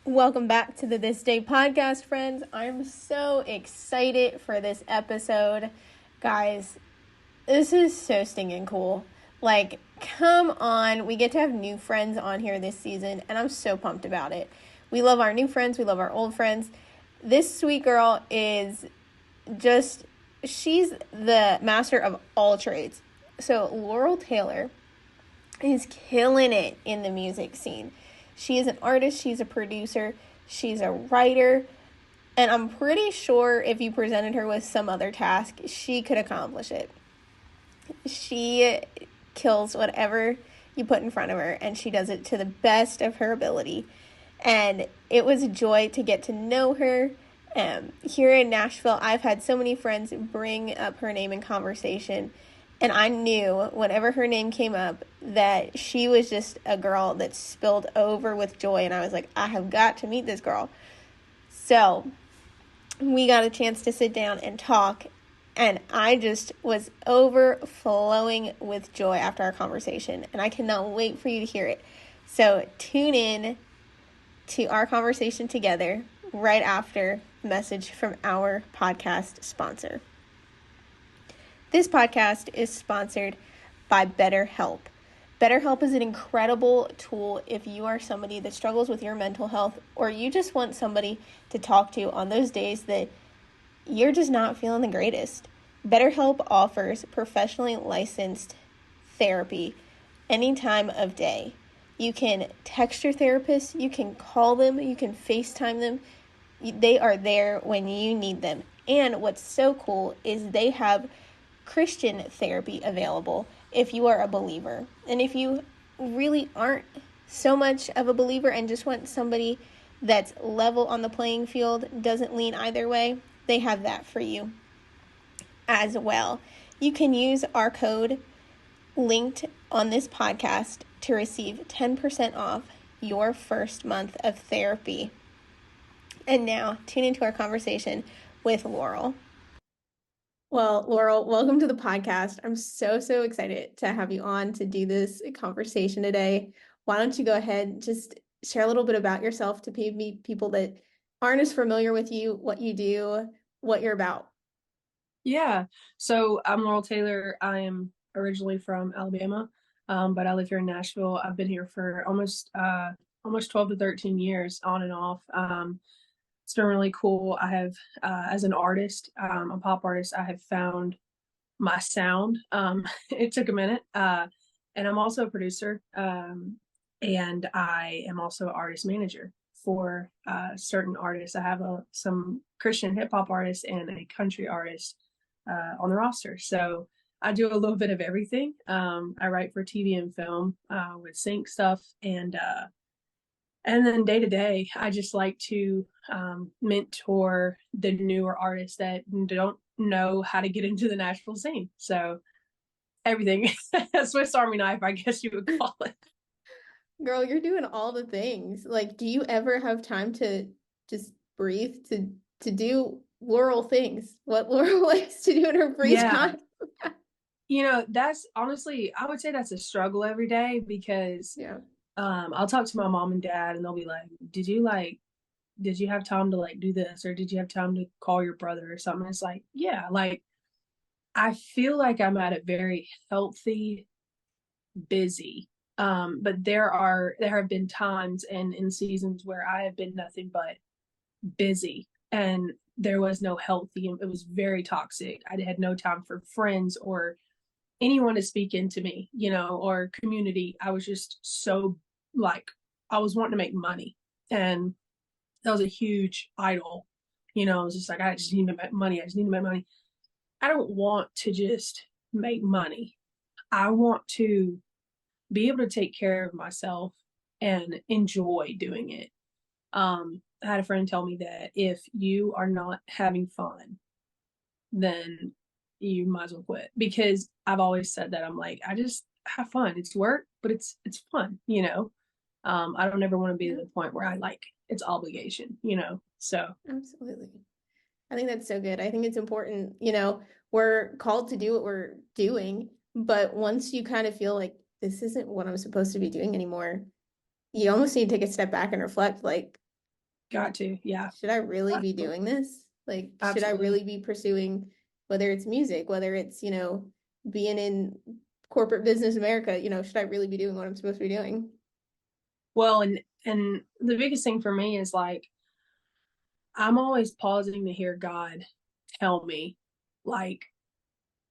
Welcome back to the This Day podcast, friends. I'm so excited for this episode. Guys, this is so stinking cool. Like, come on. We get to have new friends on here this season, and I'm so pumped about it. We love our new friends. We love our old friends. This sweet girl is just, she's the master of all trades. So, Laurel Taylor is killing it in the music scene. She is an artist, she's a producer, she's a writer, and I'm pretty sure if you presented her with some other task, she could accomplish it. She kills whatever you put in front of her, and she does it to the best of her ability. And it was a joy to get to know her. Here in Nashville, I've had so many friends bring up her name in conversation, and I knew whenever her name came up that she was just a girl that spilled over with joy. And I was like, I have got to meet this girl. So we got a chance to sit down and talk. And I just was overflowing with joy after our conversation. And I cannot wait for you to hear it. So tune in to our conversation together right after a message from our podcast sponsor. This podcast is sponsored by BetterHelp. BetterHelp is an incredible tool if you are somebody that struggles with your mental health, or you just want somebody to talk to on those days that you're just not feeling the greatest. BetterHelp offers professionally licensed therapy any time of day. You can text your therapist, you can call them, you can FaceTime them. They are there when you need them. And what's so cool is they have Christian therapy available if you are a believer. And if you really aren't so much of a believer and just want somebody that's level on the playing field, doesn't lean either way, they have that for you as well. You can use our code linked on this podcast to receive 10% off your first month of therapy. And now, tune into our conversation with Laurel. Well, Laurel, welcome to the podcast. I'm so excited to have you on to do this conversation today. Why don't you go ahead and just share a little bit about yourself to maybe people that aren't as familiar with you, what you do, what you're about. Yeah. So I'm Laurel Taylor. I am originally from Alabama, but I live here in Nashville. I've been here for almost 12 to 13 years on and off. It's been really cool. I have, as an artist, a pop artist, I have found my sound. It took a minute. And I'm also a producer, and I am also an artist manager for certain artists. I have some Christian hip hop artists and a country artist on the roster. So I do a little bit of everything. I write for TV and film with sync stuff, and then day to day, I just like to mentor the newer artists that don't know how to get into the Nashville scene. So everything, Swiss Army knife, I guess you would call it. Girl, you're doing all the things. Like, do you ever have time to just breathe to do Laurel things? What Laurel likes to do in her free Yeah, time? that's honestly, I would say that's a struggle every day because Yeah. I'll talk to my mom and dad and they'll be like, did you have time to like do this or did you have time to call your brother or something? It's like, yeah, like I feel like I'm at a very healthy busy. But there have been times and in seasons where I have been nothing but busy and there was no healthy, it was very toxic. I had no time for friends or anyone to speak into me, or community. I was just so like I was wanting to make money. And that was a huge idol. I was just like, I just need to make money. I just need to make money. I don't want to just make money. I want to be able to take care of myself and enjoy doing it. I had a friend tell me that if you are not having fun, then you might as well quit. Because I've always said that I'm like, I just have fun. It's work, but it's fun. I don't ever want to be to Yeah, the point where I like it's obligation. So absolutely. I think that's so good. I think it's important, we're called to do what we're doing, but once you kind of feel like this isn't what I'm supposed to be doing anymore, you almost need to take a step back and reflect like, Got to. Yeah. Should I really be Absolutely. doing this? Like, should I Absolutely. really be pursuing, whether it's music, whether it's, being in corporate business America, should I really be doing what I'm supposed to be doing? Well, and the biggest thing for me is like I'm always pausing to hear God tell me, like,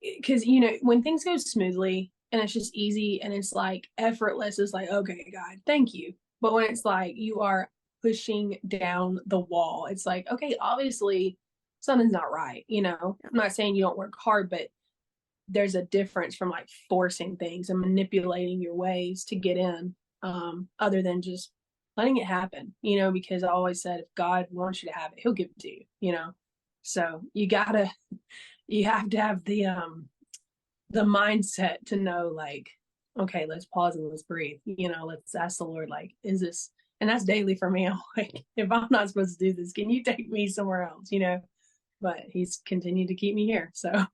because when things go smoothly and it's just easy and it's like effortless, it's like, okay, God, thank you. But when it's like you are pushing down the wall, it's like, okay, obviously something's not right. Yeah. I'm not saying you don't work hard, but there's a difference from like forcing things and manipulating your ways to get in, other than just letting it happen, because I always said if God wants you to have it, he'll give it to you. So you have to have the mindset to know, like, okay, let's pause and let's breathe, let's ask the Lord, like, is this, and that's daily for me. I'm like, if I'm not supposed to do this, can you take me somewhere else? But he's continued to keep me here. So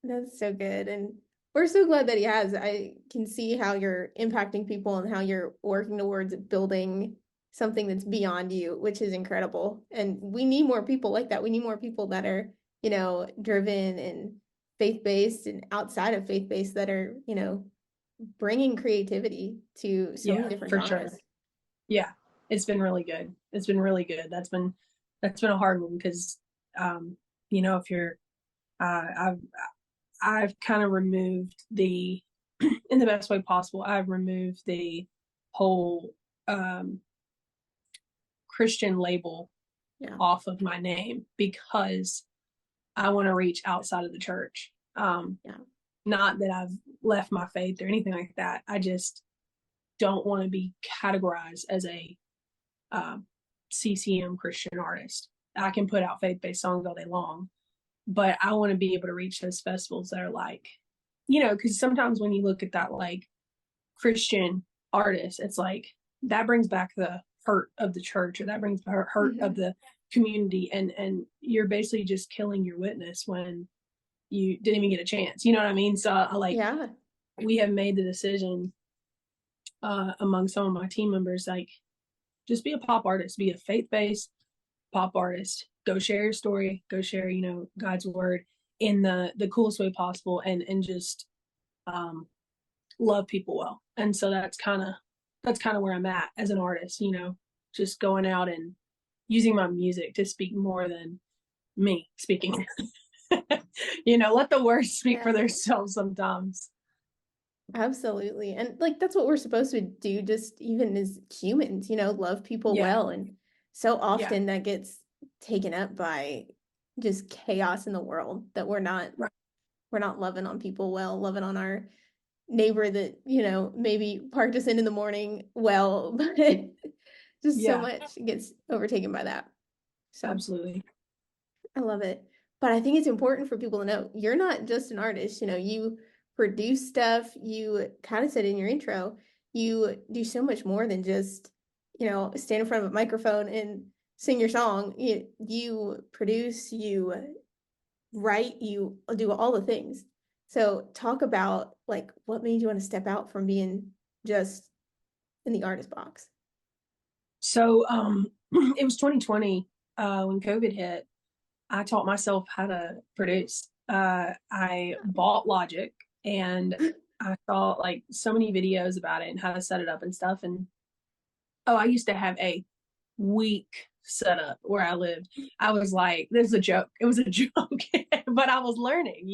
That's so good. And we're so glad that he has. I can see how you're impacting people and how you're working towards building something that's beyond you, which is incredible. And we need more people like that. We need more people that are, driven and faith-based and outside of faith-based that are, bringing creativity to so many yeah, different for sure. genres. Yeah, it's been really good. It's been really good. That's been a hard one because, if you're, uh, I've I've kind of removed the, in the best way possible. I've removed the whole Christian label Yeah. off of my name because I want to reach outside of the church. Yeah. Not that I've left my faith or anything like that. I just don't want to be categorized as a uh, CCM Christian artist. I can put out faith based songs all day long, but I want to be able to reach those festivals that are like, because sometimes when you look at that, like, Christian artist, it's like that brings back the hurt of the church, or that brings the hurt of Mhm. the community, and you're basically just killing your witness when you didn't even get a chance. You know what I mean? So like, Yeah. we have made the decision, among some of my team members, like, just be a pop artist, be a faith-based pop artist, go share your story, go share, God's word in the coolest way possible, and just um love people well. And so that's kind of where I'm at as an artist, just going out and using my music to speak more than me speaking. Let the words speak for Yeah. themselves sometimes. Absolutely. And like that's what we're supposed to do, just even as humans, love people Yeah. well. And so Yeah. often that gets taken up by just chaos in the world that Right. we're not loving on people well, loving on our neighbor that, maybe parked us in the morning well, but just so Yeah. much gets overtaken by that. So Absolutely. I love it. But I think it's important for people to know you're not just an artist. You produce stuff. You kind of said in your intro, you do so much more than just, stand in front of a microphone and sing your song. You produce, you write, you do all the things. So talk about like what made you want to step out from being just in the artist box. So it was 2020, when COVID hit. I taught myself how to produce. I bought Logic, and I saw like so many videos about it and how to set it up and stuff. And oh, I used to have a weak setup where I lived. I was like, this is a joke. It was a joke, but I was learning.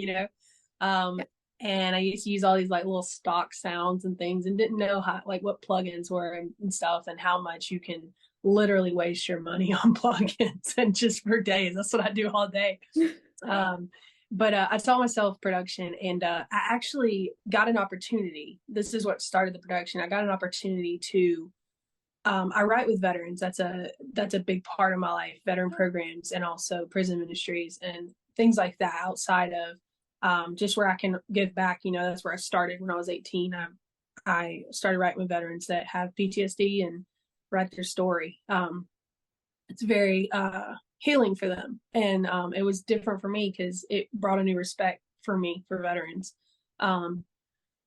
Um, Yeah. and I used to use all these like little stock sounds and things, and didn't know how, like, what plugins were and stuff, and how much you can literally waste your money on plugins and just for days. That's what I do all day. Um, but I taught myself production, and I actually got an opportunity. This is what started the production. I got an opportunity to. I write with veterans. That's a big part of my life. Veteran programs, and also prison ministries and things like that. Outside of just where I can give back. That's where I started when I was 18. I started writing with veterans that have PTSD and write their story. It's very healing for them, and it was different for me because it brought a new respect for me for veterans. Um,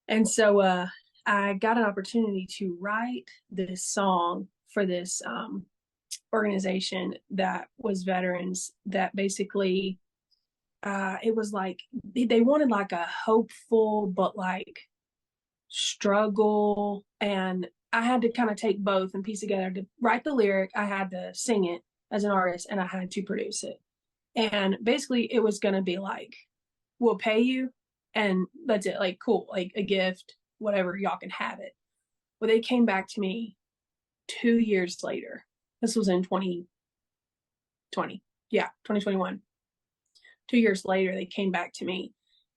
and so I got an opportunity to write this song for this organization that was veterans that basically it was like they wanted like a hopeful but like struggle, and I had to kind of take both and piece together. To write the lyric, I had to sing it as an artist, and I had to produce it. And basically it was going to be like, we'll pay you and that's it, like cool, like a gift, whatever, y'all can have it. Well, they came back to me 2 years later. This was in 2020. Yeah, 2021. 2 years later, they came back to me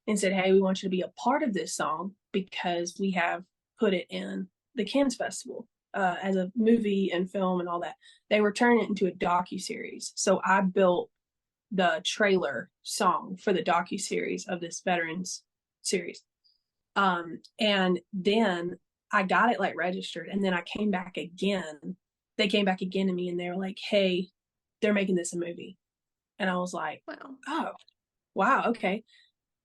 and said, hey, we want you to be a part of this song because we have put it in the Cannes Festival as a movie and film and all that. They were turning it into a docu-series. So I built the trailer song for the docu-series of this veterans series. And then I got it like registered, and then I came back again. They came back again to me and they were like, hey, they're making this a movie. And I was like, Wow. oh, wow, okay.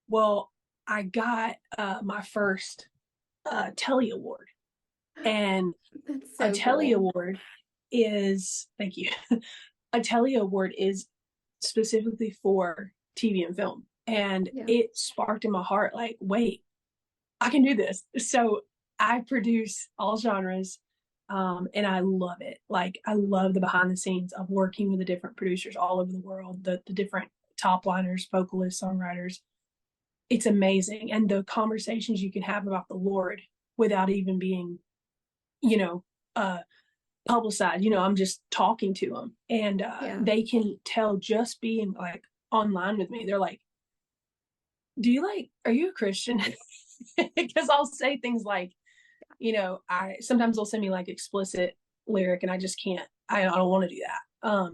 Well, I got my first Telly Award. And That's a so Telly cool. Award is, thank you, a Telly Award is specifically for TV and film. And Yeah. it sparked in my heart, like, wait, I can do this. So I produce all genres, and I love it. Like, I love the behind the scenes of working with the different producers all over the world, the different top liners, vocalists, songwriters. It's amazing. And the conversations you can have about the Lord without even being, you know, publicized. I'm just talking to them, and Yeah. they can tell just being like online with me. They're like, are you a Christian? Because I'll say things like, I sometimes they'll send me like explicit lyric, and I just can't. I don't want to do that.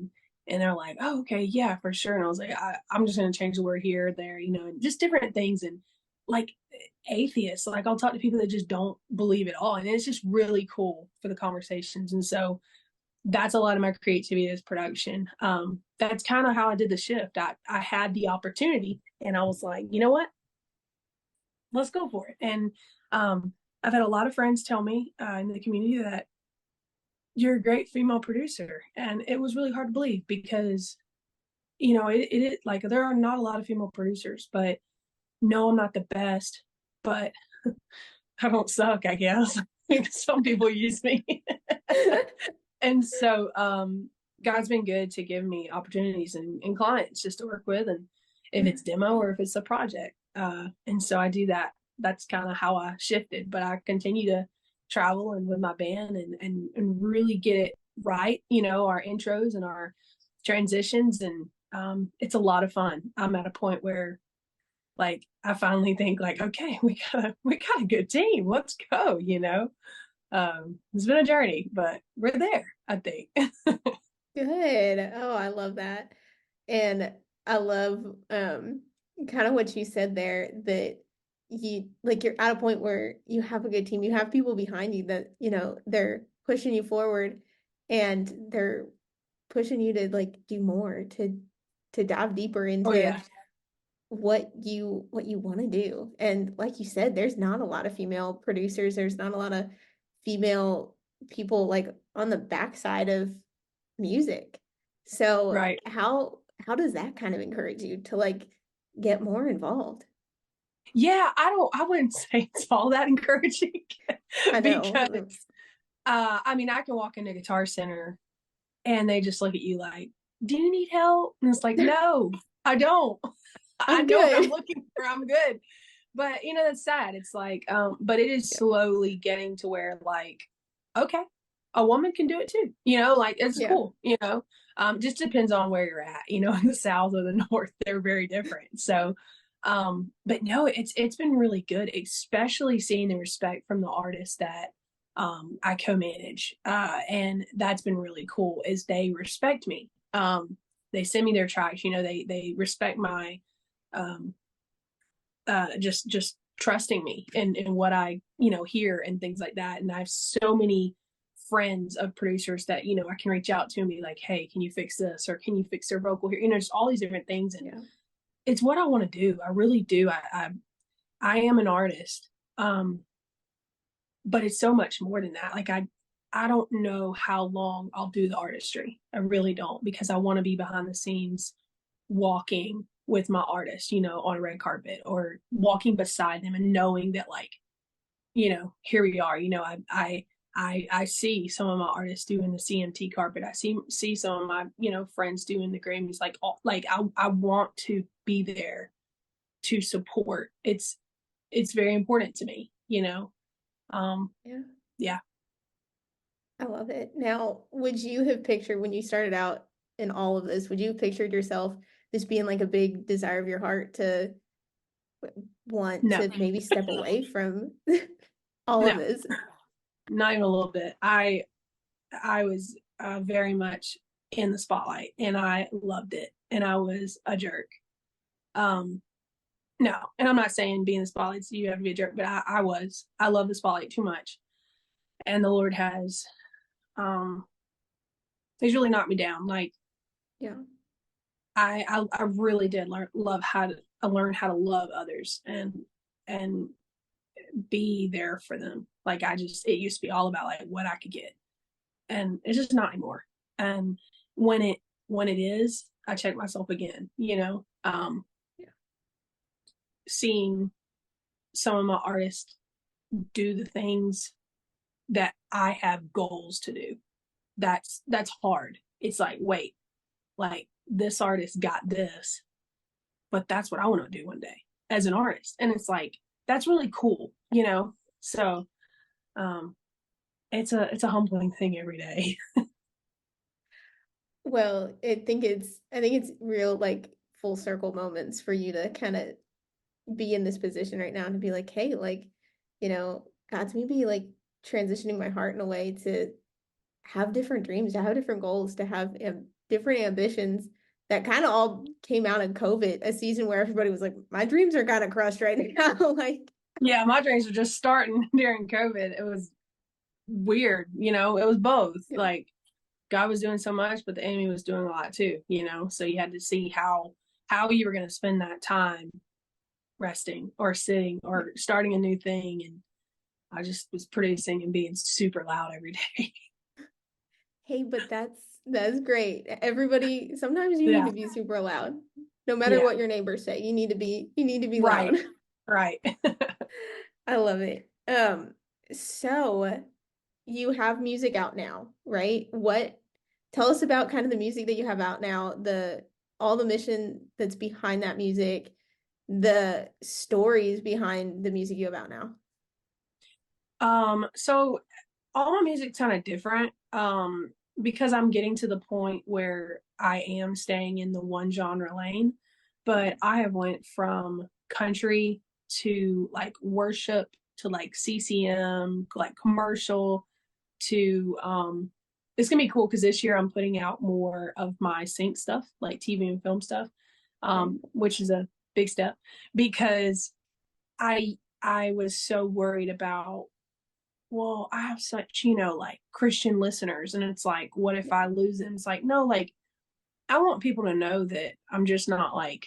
And they're like, oh, okay, yeah, for sure. And I was like, I'm just going to change the word here, there, and just different things. And like atheists, like I'll talk to people that just don't believe at all, and it's just really cool for the conversations. And so that's a lot of my creativity is production. That's kind of how I did the shift. I had the opportunity, and I was like, you know what? Let's go for it. And I've had a lot of friends tell me in the community that you're a great female producer, and it was really hard to believe because it like there are not a lot of female producers, but no, I'm not the best, but I don't suck, I guess. Some people use me. And so God's been good to give me opportunities and clients just to work with, and if it's demo or if it's a project. And so I do that. That's kind of how I shifted, but I continue to travel and with my band and really get it right, our intros and our transitions. And it's a lot of fun. I'm at a point where like I finally think like, okay, we got a good team. Let's go. It's been a journey, but we're there, I think. Good. Oh, I love that. And I love kind of what you said there, that you're at a point where you have a good team, you have people behind you that, they're pushing you forward, and they're pushing you to like do more, to dive deeper Oh into yeah. what you want to do. And like you said, there's not a lot of female producers, there's not a lot of female people like on the backside of music. So Right. how does that kind of encourage you to like get more involved? Yeah, I wouldn't say it's all that encouraging I because know. I mean I can walk into Guitar Center and they just look at you like, do you need help? And it's like, no, I don't. I I'm know what I'm good. looking for. I'm good. But that's sad. It's like, but it is Yeah. slowly getting to where like, okay, a woman can do it too. Like it's Yeah. cool, just depends on where you're at, in the South or the North, they're very different. So, but no, it's been really good, especially seeing the respect from the artists that I co-manage. And that's been really cool is they respect me. They send me their tracks, they respect my um just trusting me and what I hear and things like that. And I have so many friends of producers that I can reach out to and be like, hey, can you fix this, or can you fix their vocal here, just all these different things. And Yeah. it's what I want to do. I really do. I am an artist, but it's so much more than that. Like I don't know how long I'll do the artistry. I really don't, because I want to be behind the scenes walking with my artist, on a red carpet, or walking beside them and knowing that, like, here we are. I see some of my artists doing the CMT carpet. I see some of my, friends doing the Grammys. Like, like I want to be there to support. It's very important to me. Yeah. Yeah. I love it. Now, would you have pictured when you started out in all of this, would you have pictured yourself this being like a big desire of your heart to want No, to maybe step away from all of no, this? not even a little bit. I was very much in the spotlight, and I loved it, and I was a jerk. No, and I'm not saying being in the spotlight, you have to be a jerk, but I love the spotlight too much, and the Lord has, um, he's really knocked me down. Like, Yeah. I really did learn how to love others, and be there for them. Like, it used to be all about like what I could get, and it's just not anymore. And when it is, I check myself again. Yeah. Seeing some of my artists do the things that I have goals to do. That's hard. It's like, wait, like, this artist got this, but that's what I want to do one day as an artist. And it's like, that's really cool. So it's a humbling thing every day. Well, I think it's real like full circle moments for you to kind of be in this position right now and to be like, hey, like, God's maybe like transitioning my heart in a way to have different dreams, to have different goals, to have different ambitions that kind of all came out in COVID, a season where everybody was like, my dreams are kind of crushed right now. Like, Yeah, my dreams were just starting during COVID. It was weird, it was both. yeah, Like, God was doing so much, but the enemy was doing a lot too. So you had to see how you were going to spend that time resting or sitting yeah. or starting a new thing. And I just was producing and being super loud every day. Hey, but that's great. Everybody, sometimes you need Yeah. to be super loud. No matter Yeah. what your neighbors say, you need to be loud. Right. Right. I love it. So you have music out now, right? Tell us about kind of the music that you have out now, all the mission that's behind that music, the stories behind the music you have out now. So all my music's kind of different. Because I'm getting to the point where I am staying in the one genre lane, but I have went from country to like worship to like CCM, like commercial to it's gonna be cool because this year I'm putting out more of my sync stuff, like TV and film stuff, Very which is a big step because I was so worried about, well, I have such, like Christian listeners. And it's like, what if I lose them? It's like, no, like, I want people to know that I'm just not like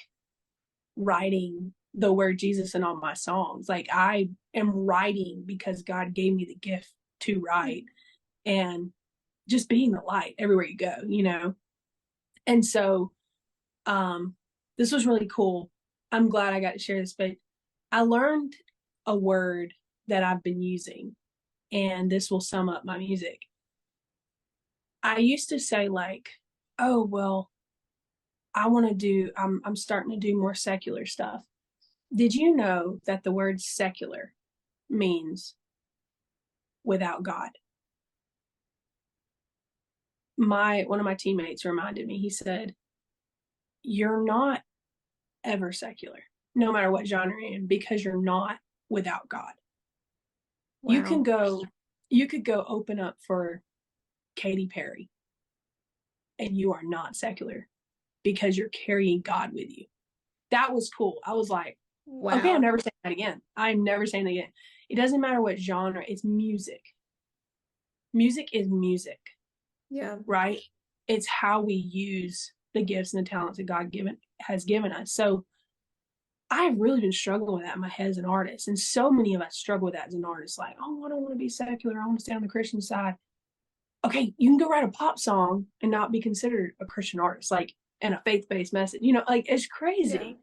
writing the word Jesus in all my songs. Like, I am writing because God gave me the gift to write, and just being the light everywhere you go. And so, this was really cool. I'm glad I got to share this, but I learned a word that I've been using, and this will sum up my music. I used to say like, oh, well, I'm starting to do more secular stuff. Did you know that the word secular means without God? One of my teammates reminded me, he said, you're not ever secular, no matter what genre you're in, because you're not without God. You can Wow. go, you could go open up for Katy Perry, and you are not secular because you're carrying God with you. That was cool. I was like, okay, I'm Wow. never saying that again. I'm never saying that again. It doesn't matter what genre, it's music. Music is music, Yeah. right? It's how we use the gifts and the talents that God has given us. So I've really been struggling with that in my head as an artist. And so many of us struggle with that as an artist. Like, oh, I don't want to be secular. I want to stay on the Christian side. okay, you can go write a pop song and not be considered a Christian artist, like, and a faith-based message. Like, it's Yeah. crazy.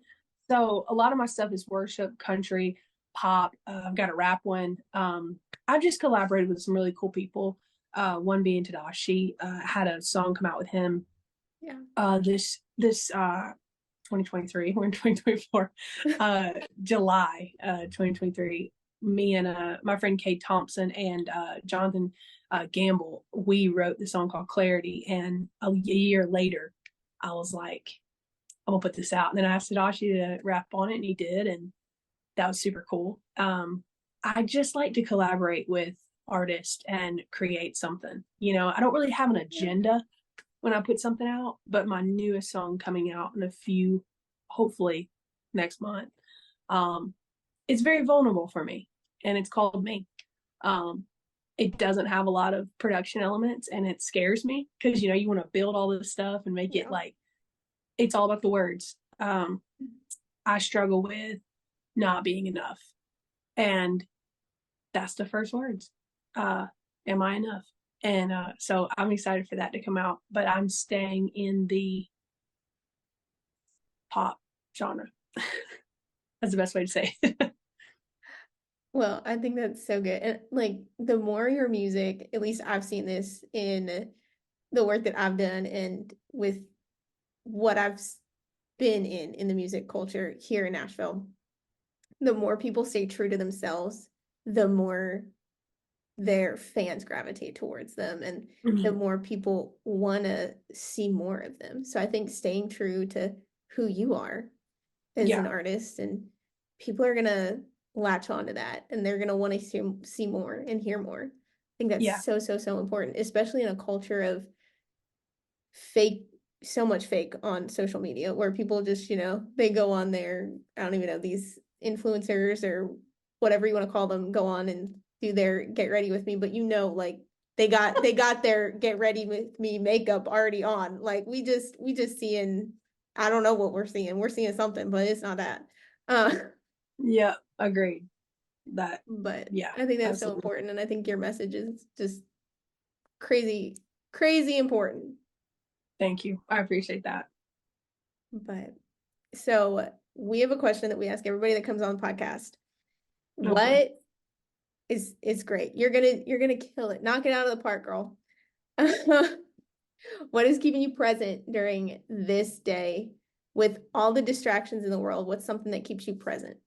So a lot of my stuff is worship, country, pop. I've got a rap one. I've just collaborated with some really cool people. One being Tadashi. Had a song come out with him. Yeah. This 2023. We're in 2024. July 2023. Me and my friend Kate Thompson and Jonathan Gamble, we wrote the song called Clarity. And a year later, I was like, I'm gonna put this out. And then I asked Tadashi to rap on it, and he did, and that was super cool. I just like to collaborate with artists and create something. I don't really have an agenda when I put something out, but my newest song coming out in a few, hopefully next month, it's very vulnerable for me, and it's called Me. Um, it doesn't have a lot of production elements, and it scares me because you want to build all this stuff and make it like it's all about the words. I struggle with not being enough, and that's the first words. Am I enough? And so I'm excited for that to come out, but I'm staying in the pop genre. That's the best way to say it. Well, I think that's so good. And like the more your music, at least I've seen this in the work that I've done and with what I've been in the music culture here in Nashville, the more people stay true to themselves, the more their fans gravitate towards them and the more people want to see more of them. So I think staying true to who you are as an artist, and people are going to latch onto that and they're going to want to see more and hear more. I think that's so important, especially in a culture of fake, so much fake on social media where people just, they go on there, I don't even know, these influencers or whatever you want to call them, go on and do their get ready with me, but like they got their get ready with me makeup already on. Like we just seeing, I don't know what we're seeing. We're seeing something, but it's not that. Yeah, agreed. But I think that's so important, and I think your message is just crazy important. Thank you. I appreciate that. But so we have a question that we ask everybody that comes on the podcast. What is great? You're gonna kill it. Knock it out of the park, girl. What is keeping you present during this day with all the distractions in the world? What's something that keeps you present?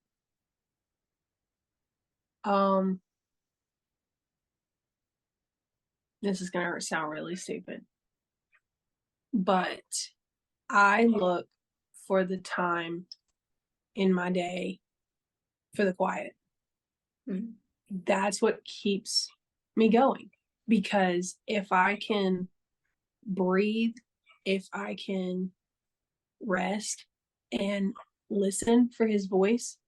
This is gonna sound really stupid, but I look for the time in my day for the quiet. Mm-hmm. That's what keeps me going, because if I can breathe, if I can rest and listen for his voice,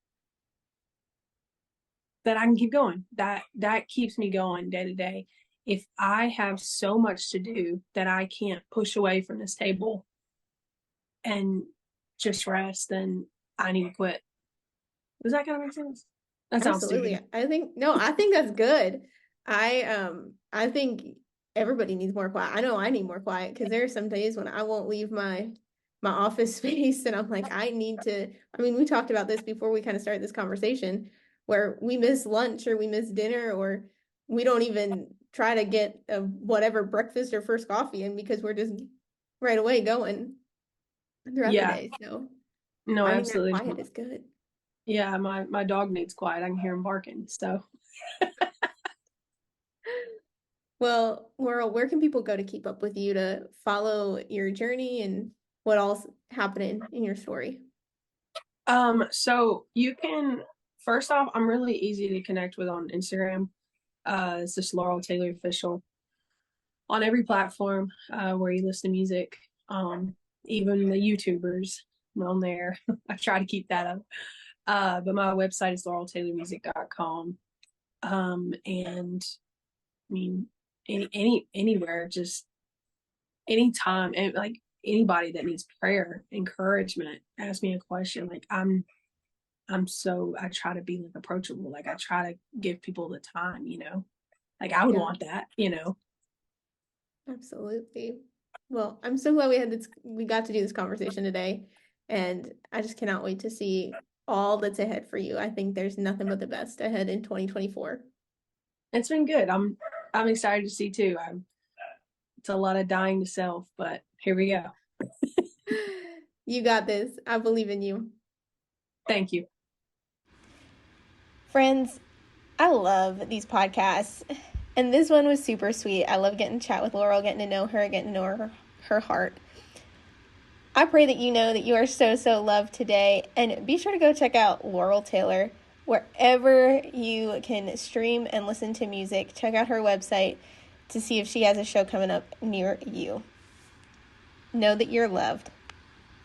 then I can keep going. That keeps me going day to day. If I have so much to do that I can't push away from this table and just rest, then I need to quit. Does that kind of make sense? That sounds Absolutely. stupid. I think that's good. I think everybody needs more quiet. I know I need more quiet because there are some days when I won't leave my office space and I'm like, I mean, we talked about this before we kind of started this conversation where we miss lunch or we miss dinner or we don't even try to get a whatever breakfast or first coffee in because we're just right away going throughout the day. So no, finding absolutely. that quiet is good. Yeah, my dog needs quiet. I can hear him barking. So well, Laurel, where can people go to keep up with you to follow your journey and what all's happening in your story? So you can, first off, I'm really easy to connect with on Instagram. It's just Laurel Taylor Official on every platform where you listen to music. Even the YouTubers on there. I try to keep that up. But my website is laureltaylormusic.com. And I mean, anywhere, just anytime, and like anybody that needs prayer, encouragement, ask me a question. Like I try to be like approachable. Like I try to give people the time, like I would want that. Absolutely. Well, I'm so glad we got to do this conversation today, and I just cannot wait to see all that's ahead for you. I think there's nothing but the best ahead in 2024. It's been good. I'm excited to see too. It's a lot of dying to self, but here we go. You got this. I believe in you. Thank you. Friends, I love these podcasts. And this one was super sweet. I love getting to chat with Laurel, getting to know her, getting to know her heart. I pray that you know that you are so, so loved today. And be sure to go check out Laurel Taylor wherever you can stream and listen to music. Check out her website to see if she has a show coming up near you. Know that you're loved.